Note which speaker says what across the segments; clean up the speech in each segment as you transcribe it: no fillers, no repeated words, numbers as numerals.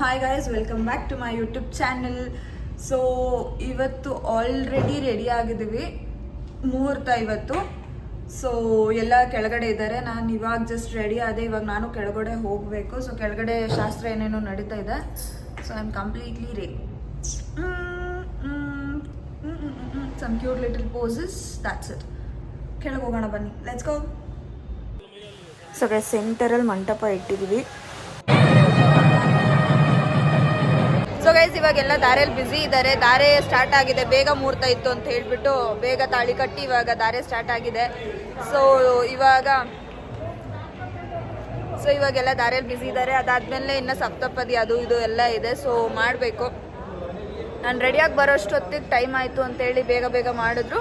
Speaker 1: Hi guys, welcome back to my YouTube channel. So ಇವತ್ತು already ready ಆಗಿದ್ದೀವಿ, ಮುಹೂರ್ತ ಇವತ್ತು. ಸೊ ಎಲ್ಲ ಕೆಳಗಡೆ ಇದ್ದಾರೆ, ನಾನು ಇವಾಗ ಜಸ್ಟ್ ರೆಡಿ ಆದೆ. ಇವಾಗ ನಾನು ಕೆಳಗಡೆ ಹೋಗಬೇಕು. ಸೊ ಕೆಳಗಡೆ ಶಾಸ್ತ್ರ ಏನೇನೋ ನಡೀತಾ ಇದೆ. So I am completely ready. Some cute little poses, that's it. ಕೆಳಗೆ ಹೋಗೋಣ ಬನ್ನಿ, ಲೆಟ್ಸ್ ಗೋ. ಸೊ ಗೈಸ್, ಸೆಂಟರಲ್ಲಿ ಮಂಟಪ ಇಟ್ಟಿದ್ದೀವಿ. ಸೊ ಗೈಸ್, ಇವಾಗೆಲ್ಲ ದಾರೆಯಲ್ಲಿ ಬ್ಯುಸಿ ಇದ್ದಾರೆ. ದಾರೆ ಸ್ಟಾರ್ಟ್ ಆಗಿದೆ, ಬೇಗ ಮುಹೂರ್ತ ಇತ್ತು ಅಂತ ಹೇಳ್ಬಿಟ್ಟು ಬೇಗ ತಾಳಿ ಕಟ್ಟಿ ಇವಾಗ ದಾರೆ ಸ್ಟಾರ್ಟ್ ಆಗಿದೆ. ಸೊ ಇವಾಗೆಲ್ಲ ದಾರೆಯಲ್ಲಿ ಬ್ಯುಸಿ ಇದ್ದಾರೆ. ಅದಾದ್ಮೇಲೆ ಇನ್ನು ಸಪ್ತಪದಿ ಅದು ಇದು ಎಲ್ಲ ಇದೆ. ಸೊ ಮಾಡಬೇಕು. ನಾನು ರೆಡಿಯಾಗಿ ಬರೋಷ್ಟೊತ್ತಿಗೆ ಟೈಮ್ ಆಯಿತು ಅಂತೇಳಿ ಬೇಗ ಬೇಗ ಮಾಡಿದ್ರು.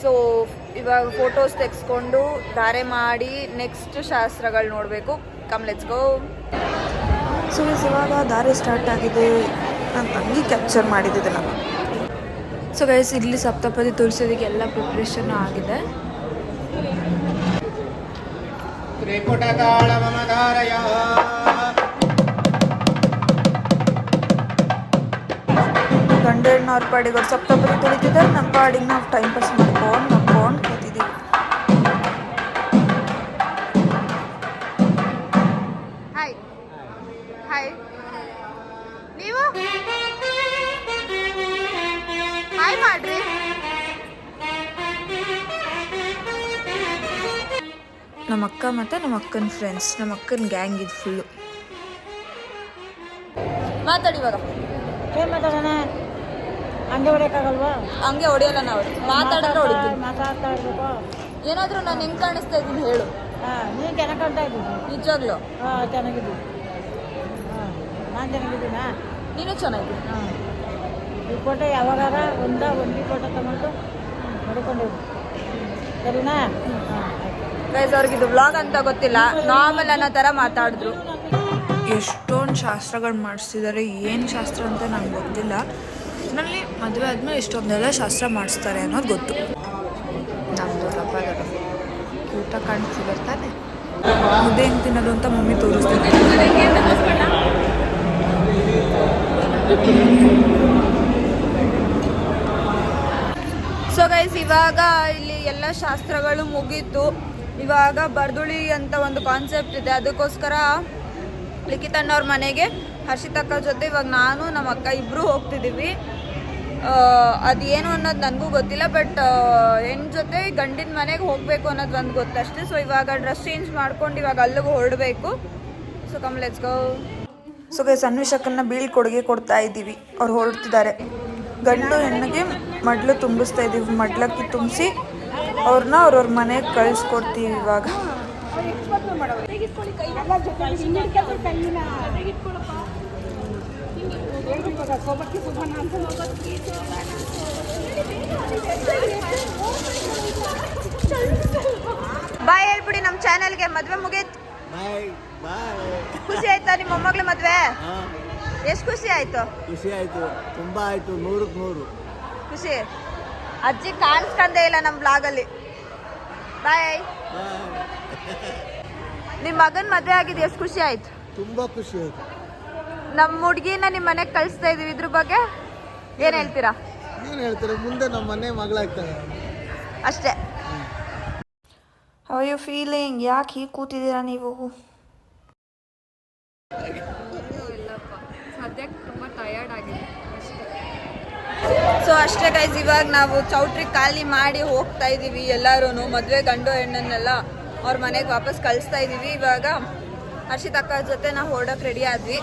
Speaker 1: ಸೊ ಇವಾಗ ಫೋಟೋಸ್ ತೆಗೆಸ್ಕೊಂಡು ದಾರೆ ಮಾಡಿ ನೆಕ್ಸ್ಟ್ ಶಾಸ್ತ್ರಗಳು ನೋಡಬೇಕು. Come let's go. ಸೊ ಇವಾಗ ದಾರೆ ಸ್ಟಾರ್ಟ್ ಆಗಿದೆ. ನಾನು ತಂಗಿ ಕ್ಯಾಪ್ಚರ್ ಮಾಡಿದ್ದೆ ನಾನು. ಸೊ ಗೈಸ್, ಇಲ್ಲಿ ಸಪ್ತಪದಿ ತುಳಿಸೋದಕ್ಕೆ ಎಲ್ಲ ಪ್ರಿಪ್ರೇಷನ್ ಆಗಿದೆ. ಗಂಡ ಹೆಣ್ಣವ್ರ ಪಾಡಿಗೆ ಅವ್ರು ಸಪ್ತಪದಿ ತುಳಿತಿದ್ದಾರೆ, ನಮ್ಮ ಪಾಡಿಗೆ ನಾವು ಟೈಮ್ ಪಾಸ್ ಮಾಡ್ಕೊಂಡು ಕೂತಿದ್ದೀವಿ. ಹಾಯ್ ಹಾಯ್, ನೀವು ಹಾಯ್ ಮಾಡ್ರಿ. ನಮ್ಮ ಅಕ್ಕ ಮತ್ತು ನಮ್ಮ ಅಕ್ಕನ ಫ್ರೆಂಡ್ಸ್, ನಮ್ಮ ಅಕ್ಕನ ಗ್ಯಾಂಗ್ ಇದು ಫುಲ್ಲು. ಮಾತಾಡಿ ಇವಾಗ.
Speaker 2: ಏನು ಮಾತಾಡೋಣ? ಹಂಗೆ ಹೊಡಿಯೋಕ್ಕಾಗಲ್ವಾ?
Speaker 1: ಹಂಗೆ ಹೊಡಿಯಲ್ಲ, ನಾವು ಮಾತಾಡಿದ್ರೆ ಹೊಡಿತೀವಿ.
Speaker 2: ಮಾತಾಡ್ತಾ ಇರ್ಬೇಕು.
Speaker 1: ಏನಾದರೂ ನಾನು ಹೆಂಗೆ ಕಾಣಿಸ್ತಾ ಇದ್ದೀನಿ ಹೇಳು.
Speaker 2: ಹಾಂ, ನೀನು ಚೆನ್ನಾಗಿ ಕಾಣ್ತಾ ಇದ್ದೀನಿ.
Speaker 1: ನಿಜವಾಗ್ಲೂ?
Speaker 2: ಹಾಂ, ಚೆನ್ನಾಗಿದ್ದೀನಿ. ಹಾಂ, ನಾನು ಚೆನ್ನಾಗಿದ್ದೀನಾ?
Speaker 1: ನೀನು ಚೆನ್ನಾಗಿದ್ದೀನಿ.
Speaker 2: ಹಾಂ, ಈ ಫೋಟೋ ಯಾವಾಗಾರ ಒಂದು ಫೋಟೋ ತಗೊಂಡು ಹೊಡ್ಕೊಂಡಿರು, ಸರಿನಾ? ಹಾಂ,
Speaker 1: ಗೈಸ್, ಅವ್ರಿಗೆ ಇದು ವ್ಲಾಗ್ ಅಂತ ಗೊತ್ತಿಲ್ಲ, ನಾರ್ಮಲ್ ಅನ್ನೋ ಥರ ಮಾತಾಡಿದ್ರು. ಎಷ್ಟೊಂದು ಶಾಸ್ತ್ರಗಳು ಮಾಡಿಸ್ತಿದ್ದಾರೆ. ಏನು ಶಾಸ್ತ್ರ ಅಂತ ನಂಗೆ ಗೊತ್ತಿಲ್ಲ. ಒಟ್ಟಿನಲ್ಲಿ ಮದುವೆ ಆದಮೇಲೆ ಇಷ್ಟೊಂದೆಲ್ಲ ಶಾಸ್ತ್ರ ಮಾಡಿಸ್ತಾರೆ ಅನ್ನೋದು ಗೊತ್ತು. ನಮ್ಮದು ಹಬ್ಬ ಕ್ಯೂಟಾಗಿ ಕಾಣಿಸ್ತಿದೆ ತಾನೆ. ಮುದ್ದೆ ಹೆಂಗೆ ತಿನ್ನೋದು ಅಂತ ಮಮ್ಮಿ ತೋರಿಸ್ತಾರೆ. ಸೊ ಗೈಸ್, ಇವಾಗ ಇಲ್ಲಿ ಎಲ್ಲ ಶಾಸ್ತ್ರಗಳು ಮುಗೀತು. ಇವಾಗ ಬರ್ದುಳಿ ಅಂತ ಒಂದು ಕಾನ್ಸೆಪ್ಟ್ ಇದೆ. ಅದಕ್ಕೋಸ್ಕರ ಲಿಖಿತಣ್ಣವ್ರ ಮನೆಗೆ ಹರ್ಷಿತಕ್ಕ ಜೊತೆ ಇವಾಗ ನಾನು ನಮ್ಮ ಅಕ್ಕ ಇಬ್ಬರು ಹೋಗ್ತಿದ್ದೀವಿ. ಅದೇನು ಅನ್ನೋದು ನನಗೂ ಗೊತ್ತಿಲ್ಲ, ಬಟ್ ಹೆಣ್ಣು ಜೊತೆ ಗಂಡಿನ ಮನೆಗೆ ಹೋಗಬೇಕು ಅನ್ನೋದು ಒಂದು ಗೊತ್ತಷ್ಟೇ. ಸೊ ಇವಾಗ ಡ್ರೆಸ್ ಚೇಂಜ್ ಮಾಡ್ಕೊಂಡು ಇವಾಗ ಅಲ್ಲಿಗೆ ಹೊರಡಬೇಕು. So come let's go. So guys, ಅನ್ವೇಷಕನ್ನ ಬೀಳ್ಕೊಡುಗೆ ಕೊಡ್ತಾ ಇದ್ದೀವಿ. ಅವ್ರು ಹೊರಡ್ತಿದ್ದಾರೆ. ಗಂಡು ಹೆಣ್ಣಿಗೆ ಮಡ್ಲು ತುಂಬಿಸ್ತಾ ಇದ್ದೀವಿ. ಮಡ್ಲಕ್ಕಿ ತುಂಬಿಸಿ ಅವ್ರನ್ನ ಅವ್ರವ್ರ ಮನೆಗೆ ಕಳಿಸ್ಕೊಡ್ತೀವಿ. ಇವಾಗ ಬಾಯ್ ಹೇಳ್ಬಿಡಿ ನಮ್ಮ ಚಾನೆಲ್ಗೆ. ಮದುವೆ ಮುಗೀತು. ಖುಷಿ ಆಯ್ತಾ ನಿಮ್ಮ ಮೊಮ್ಮಗಳ ಮದುವೆ? ಎಷ್ಟು ಖುಷಿ ಆಯ್ತು?
Speaker 3: ಖುಷಿ ಆಯ್ತು, ತುಂಬಾ ಆಯ್ತು. 100ಕ್ಕೆ 100
Speaker 1: ಖುಷಿ. ಅಜ್ಜಿ ಕಾಣಿಸ್ಕೊಂಡೇ ಇಲ್ಲ ನಮ್ಮ ಬ್ಲಾಗಲ್ಲಿ. ಬಾಯ್. ನಿಮ್ಮ ಮಗನ ಮದುವೆ ಆಗಿದೆ, ಎಷ್ಟು ಖುಷಿ ಆಯ್ತು?
Speaker 3: ತುಂಬಾ ಖುಷಿ ಆಯ್ತು.
Speaker 1: ನಮ್ಮ ಹುಡುಗಿನ ನಿಮ್ಮ ಮನೆಗೆ ಕಳಿಸ್ತಾ ಇದೀವಿ. ಇದ್ರ ಬಗ್ಗೆ ಏನು ಹೇಳ್ತೀರಾ?
Speaker 3: ಏನು ಹೇಳ್ತಾರೆ, ಮುಂದೆ ನಮ್ಮ ಮನೆ ಮಗಳಾಗ್ತಾರೆ
Speaker 1: ಅಷ್ಟೇ. How you feeling? ಯಾಕೆ ಹೀಗೆ ಕೂತಿದ್ದೀರಾ ನೀವು? ಸೊ ಅಷ್ಟೇ ಗೈಸ್, ಇವಾಗ ನಾವು ಚೌಟ್ರಿ ಖಾಲಿ ಮಾಡಿ ಹೋಗ್ತಾ ಇದ್ದೀವಿ. ಎಲ್ಲರೂ ಮದುವೆ ಗಂಡು ಹೆಣ್ಣನ್ನೆಲ್ಲ ಅವ್ರ ಮನೆಗೆ ವಾಪಸ್ ಕಳಿಸ್ತಾ ಇದ್ದೀವಿ. ಇವಾಗ ಹರ್ಷಿತಕ್ಕ ಜೊತೆ ನಾವು ಹೊರಡೋಕೆ ರೆಡಿ ಆದ್ವಿ.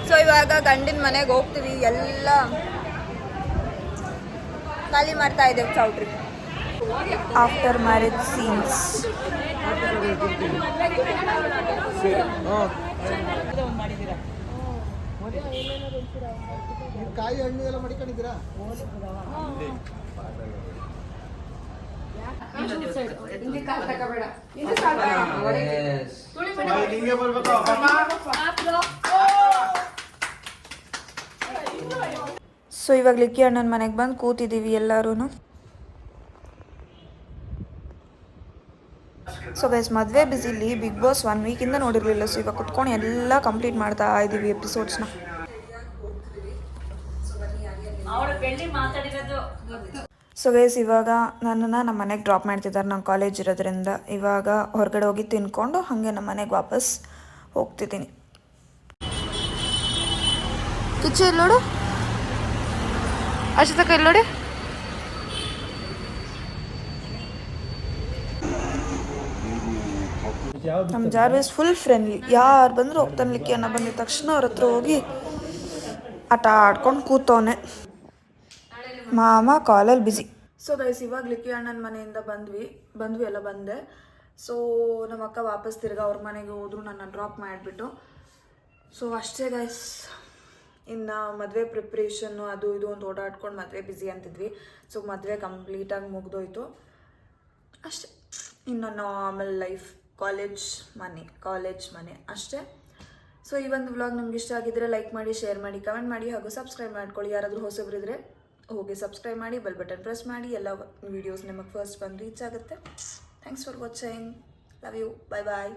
Speaker 1: ಸೊ ಇವಾಗ ಗಂಡಿನ ಮನೆಗೆ ಹೋಗ್ತೀವಿ. ಎಲ್ಲ ಖಾಲಿ ಮಾಡ್ತಾ ಇದ್ದೇವೆ ಚೌಟ್ರಿ. After marriage scenes.
Speaker 3: ಕಾಯಿ ಹಣ್ಣು ಎಲ್ಲ ಮಡಿಕೊಂಡಿದ್ದೀರಾ?
Speaker 1: ಸೊ ಇವಾಗ ಲಿಕ್ಕಿ ಅಣ್ಣನ ಮನೆಗೆ ಬಂದು ಕೂತಿದ್ದೀವಿ ಎಲ್ಲರೂ. ಸೊ ಗೈಸ್ ಮದುವೆ ಬ್ಯುಸಿಲಿ ಬಿಗ್ ಬಾಸ್ 1 ವೀಕಿಂದ ನೋಡಿರಲಿಲ್ಲ. ಸೊ ಇವಾಗ ಕುತ್ಕೊಂಡು ಎಲ್ಲ ಕಂಪ್ಲೀಟ್ ಮಾಡ್ತಾ ಇದ್ದೀವಿ ಎಪಿಸೋಡ್ಸ್ನ. ಸೊ ಗೈಸ್ ಇವಾಗ ನನ್ನನ್ನು ನಮ್ಮ ಮನೆಗೆ ಡ್ರಾಪ್ ಮಾಡ್ತಿದ್ದಾರೆ. ನಂಗೆ ಕಾಲೇಜ್ ಇರೋದ್ರಿಂದ ಇವಾಗ ಹೊರಗಡೆ ಹೋಗಿ ತಿನ್ಕೊಂಡು ಹಾಗೆ ನಮ್ಮ ಮನೆಗೆ ವಾಪಸ್ ಹೋಗ್ತಿದ್ದೀನಿ. ಕಿಚ್ಚು ಇಲ್ಲಿ ನೋಡು, ಅಷ್ಟಕ್ಕ ಇಲ್ಲಿ ನೋಡಿ. ನಮ್ಮ ಜಾರ್ವಿಸ್ ಫುಲ್ ಫ್ರೆಂಡ್ಲಿ, ಯಾರು ಬಂದರೂ ಹೋಗ್ತಾನೆ. ಲಿಕ್ಕಿ ಅಣ್ಣ ಬಂದಿದ ತಕ್ಷಣ ಅವ್ರ ಹತ್ರ ಹೋಗಿ ಆಟ ಆಡ್ಕೊಂಡು ಕೂತವನೆ. ಮಾಮ ಕಾಲಲ್ಲಿ ಬ್ಯುಸಿ. ಸೊ ಗೈಸ್ ಇವಾಗ ಲಿಕ್ಕಿ ಅಣ್ಣನ ಮನೆಯಿಂದ ಬಂದ್ವಿ ಎಲ್ಲ ಬಂದೆ. ಸೊ ನಮ್ಮ ಅಕ್ಕ ವಾಪಸ್ ತಿರ್ಗಾ ಅವ್ರ ಮನೆಗೆ ಹೋದ್ರು, ನನ್ನ ಡ್ರಾಪ್ ಮಾಡಿಬಿಟ್ಟು. ಸೊ ಅಷ್ಟೇ ಗೈಸ್, ಇನ್ನು ಮದುವೆ ಪ್ರಿಪ್ರೇಷನ್ನು ಅದು ಇದು ಒಂದು ಓಡಾಡ್ಕೊಂಡು ಮದುವೆ ಬ್ಯುಸಿ ಅಂತಿದ್ವಿ. ಸೊ ಮದುವೆ ಕಂಪ್ಲೀಟಾಗಿ ಮುಗ್ದೋಯ್ತು ಅಷ್ಟೇ. ಇನ್ನು ನಾರ್ಮಲ್ ಲೈಫ್, ಕಾಲೇಜ್ ಮನೆ ಅಷ್ಟೇ. ಸೊ ಈ ಒಂದು ವ್ಲಾಗ್ ನಿಮ್ಗೆ ಇಷ್ಟ ಆಗಿದ್ರೆ ಲೈಕ್ ಮಾಡಿ, ಶೇರ್ ಮಾಡಿ, ಕಮೆಂಟ್ ಮಾಡಿ ಹಾಗೂ ಸಬ್ಸ್ಕ್ರೈಬ್ ಮಾಡ್ಕೊಳ್ಳಿ. ಯಾರಾದರೂ ಹೊಸಬರಿದ್ರೆ ಹೋಗಿ ಸಬ್ಸ್ಕ್ರೈಬ್ ಮಾಡಿ, ಬೆಲ್ ಬಟನ್ ಪ್ರೆಸ್ ಮಾಡಿ. ಎಲ್ಲ ವೀಡಿಯೋಸ್ ನಿಮಗೆ ಫಸ್ಟ್ ಬಂದು ರೀಚ್ ಆಗುತ್ತೆ. Thanks for watching. Love you. Bye bye.